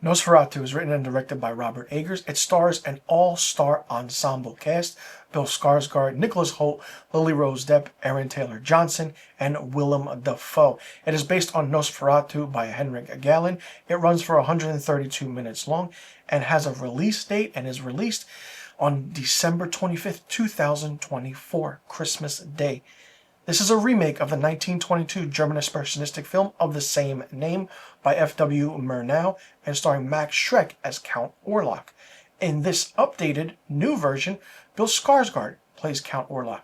Nosferatu is written and directed by Robert Eggers. It stars an all-star ensemble cast: Bill Skarsgård, Nicholas Hoult, Lily Rose Depp, Aaron Taylor Johnson, and Willem Dafoe. It is based on Nosferatu by Henrik Gallen. It runs for 132 minutes long and has a release date and is released on December 25th, 2024, Christmas Day. This is a remake of the 1922 German expressionistic film of the same name by F.W. Murnau and starring Max Schreck as Count Orlok. In this updated, new version, Bill Skarsgård plays Count Orlok.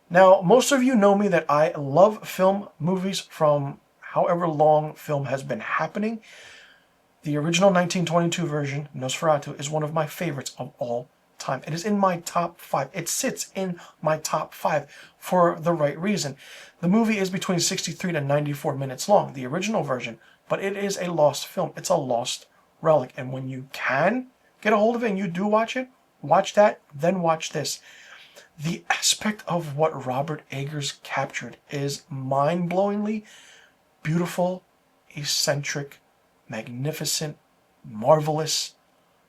Now, most of you know me that I love film movies from however long film has been happening. The original 1922 version, Nosferatu, is one of my favorites of all time. It is in my top 5. It sits in my top 5 for the right reason. The movie is between 63 to 94 minutes long, the original version, but it is a lost film. It's a lost relic, and when you can get a hold of it and you do watch it, watch that, then watch this. The aspect of what Robert Eggers captured is mind-blowingly beautiful, eccentric, magnificent, marvelous.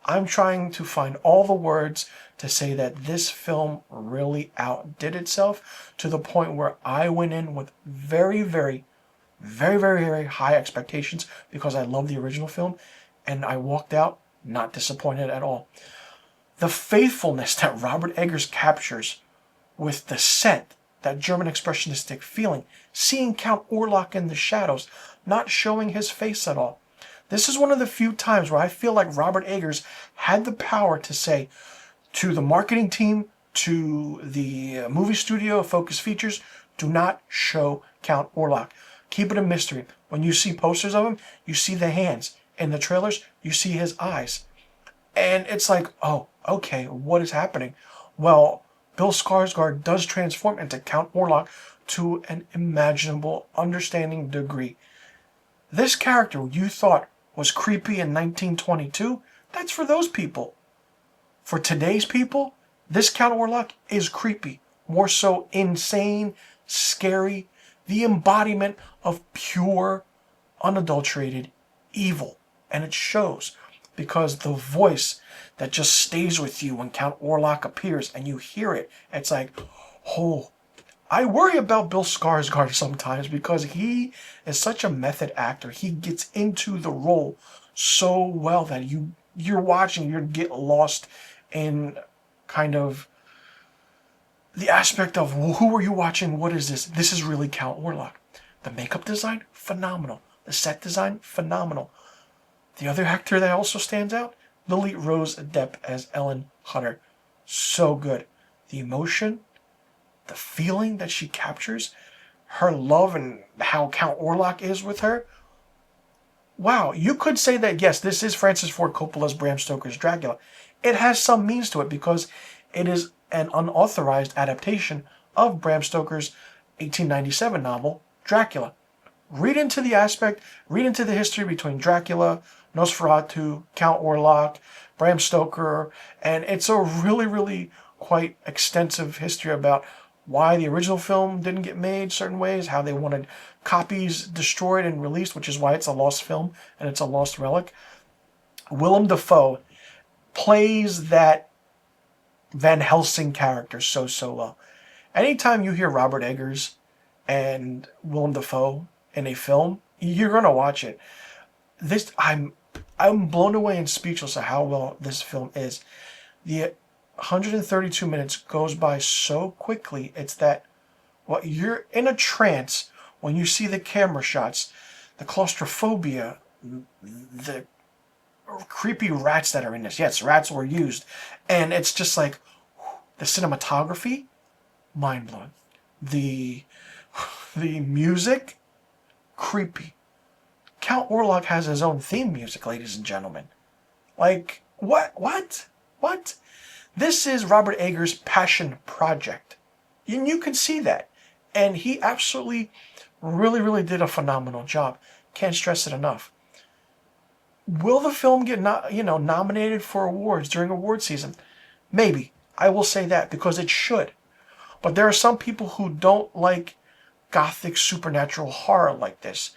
I'm trying to find all the words to say that this film really outdid itself to the point where I went in with very, very, very, very, very high expectations because I love the original film, and I walked out not disappointed at all. The faithfulness that Robert Eggers captures with the set, that German expressionistic feeling, seeing Count Orlok in the shadows, not showing his face at all. This is one of the few times where I feel like Robert Eggers had the power to say to the marketing team, to the movie studio, Focus Features, do not show Count Orlok. Keep it a mystery. When you see posters of him, you see the hands. In the trailers, you see his eyes. And it's like, oh, okay, what is happening? Well, Bill Skarsgård does transform into Count Orlok to an imaginable, understanding degree. This character you thought was creepy in 1922, that's for those people. For today's people, this Count Orlok is creepy. More so insane, scary, the embodiment of pure, unadulterated evil. And it shows because the voice that just stays with you when Count Orlok appears and you hear it, it's like, oh, I worry about Bill Skarsgård sometimes because he is such a method actor. He gets into the role so well that you're watching, you get lost in kind of the aspect of, well, who are you watching? What is this? This is really Count Orlok. The makeup design, phenomenal. The set design, phenomenal. The other actor that also stands out, Lily Rose Depp as Ellen Hutter. So good. The emotion, the feeling that she captures, her love and how Count Orlok is with her. Wow, you could say that, yes, this is Francis Ford Coppola's Bram Stoker's Dracula. It has some means to it because it is an unauthorized adaptation of Bram Stoker's 1897 novel, Dracula. Read into the aspect, read into the history between Dracula, Nosferatu, Count Orlok, Bram Stoker, and it's a really, really quite extensive history about why the original film didn't get made certain ways, how they wanted copies destroyed and released, which is why it's a lost film and it's a lost relic. Willem Dafoe plays that Van Helsing character so well. Anytime you hear Robert Eggers and Willem Dafoe in a film, you're gonna watch it. I'm blown away and speechless at how well this film is. The 132 minutes goes by so quickly. It's that you're in a trance when you see the camera shots, the claustrophobia, the creepy rats that are in this. Yes, rats were used. And it's just like the cinematography, mind-blowing. The music, creepy. Count Orlok has his own theme music, ladies and gentlemen. Like, what? This is Robert Eggers' passion project. And you can see that. And he absolutely, really, really did a phenomenal job. Can't stress it enough. Will the film get nominated for awards during award season? Maybe. I will say that because it should. But there are some people who don't like gothic supernatural horror like this.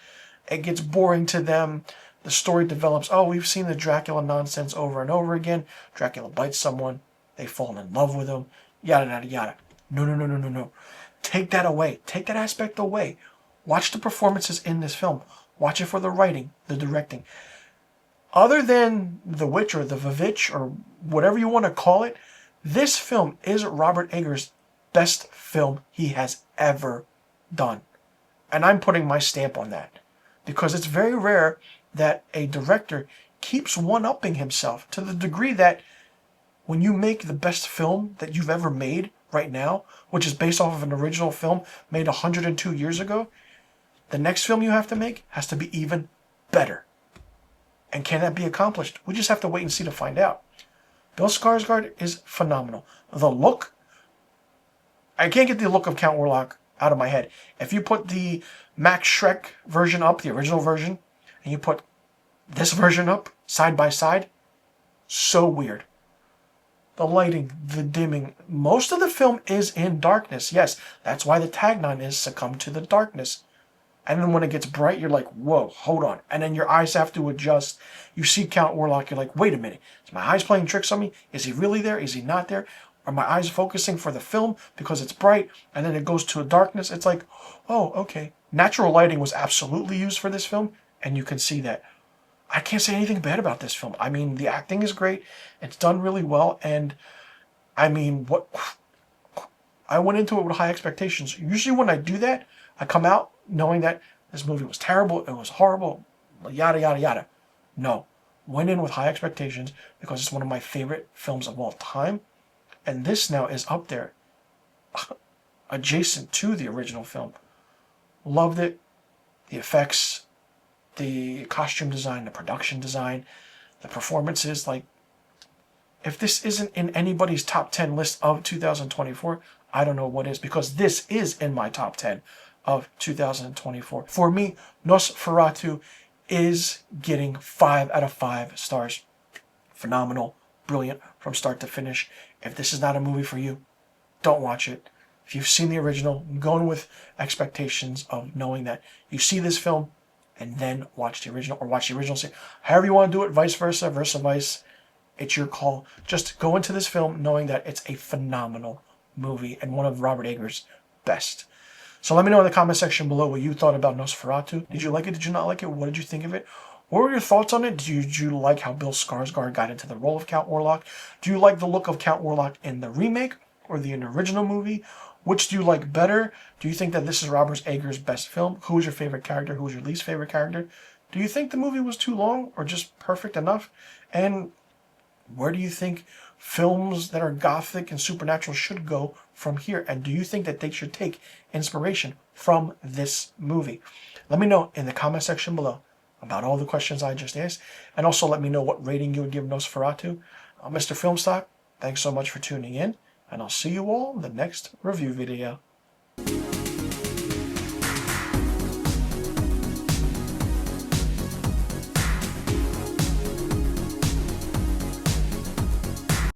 It gets boring to them. The story develops, oh, we've seen the Dracula nonsense over and over again. Dracula bites someone, they fall in love with him, yada, yada, yada. No, no, no, no, no, no. Take that away. Take that aspect away. Watch the performances in this film. Watch it for the writing, the directing. Other than The Witch or The Vivitch or whatever you want to call it, this film is Robert Eggers' best film he has ever done. And I'm putting my stamp on that. Because it's very rare that a director keeps one-upping himself to the degree that when you make the best film that you've ever made right now, which is based off of an original film made 102 years ago, the next film you have to make has to be even better. And can that be accomplished? We just have to wait and see to find out. Bill Skarsgård is phenomenal. The look, I can't get the look of Count Orlok out of my head. If you put the Max Schreck version up, the original version, and you put this version up side by side, so weird. The lighting, the dimming, most of the film is in darkness. Yes, that's why the tagline is Succumb to the Darkness. And then when it gets bright, you're like, whoa, hold on. And then your eyes have to adjust. You see Count Orlok, you're like, wait a minute. Is my eyes playing tricks on me? Is he really there? Is he not there? Are my eyes focusing for the film because it's bright? And then it goes to a darkness. It's like, oh, okay. Natural lighting was absolutely used for this film, and you can see that. I can't say anything bad about this film. I mean, the acting is great. It's done really well. And, I mean, I went into it with high expectations. Usually when I do that, I come out knowing that this movie was terrible, it was horrible, yada, yada, yada. No. Went in with high expectations because it's one of my favorite films of all time. And this now is up there, adjacent to the original film. Loved it. The effects, the costume design, the production design, the performances. Like, if this isn't in anybody's top 10 list of 2024, I don't know what is, because this is in my top 10 of 2024. For me, Nosferatu is getting 5 out of 5 stars. Phenomenal, brilliant from start to finish. If this is not a movie for you, don't watch it. If you've seen the original, go in with expectations of knowing that you see this film and then watch the original, or watch the original. However you want to do it, vice versa, vice. It's your call. Just go into this film knowing that it's a phenomenal movie and one of Robert Eggers' best. So let me know in the comment section below what you thought about Nosferatu. Did you like it? Did you not like it? What did you think of it? What were your thoughts on it? Did you like how Bill Skarsgård got into the role of Count Orlok? Do you like the look of Count Orlok in the remake or the original movie? Which do you like better? Do you think that this is Robert Eggers' best film? Who was your favorite character? Who was your least favorite character? Do you think the movie was too long or just perfect enough? And where do you think films that are gothic and supernatural should go from here? And do you think that they should take inspiration from this movie? Let me know in the comment section below about all the questions I just asked. And also let me know what rating you would give Nosferatu. I'm Mr. Filmstock. Thanks so much for tuning in. And I'll see you all in the next review video.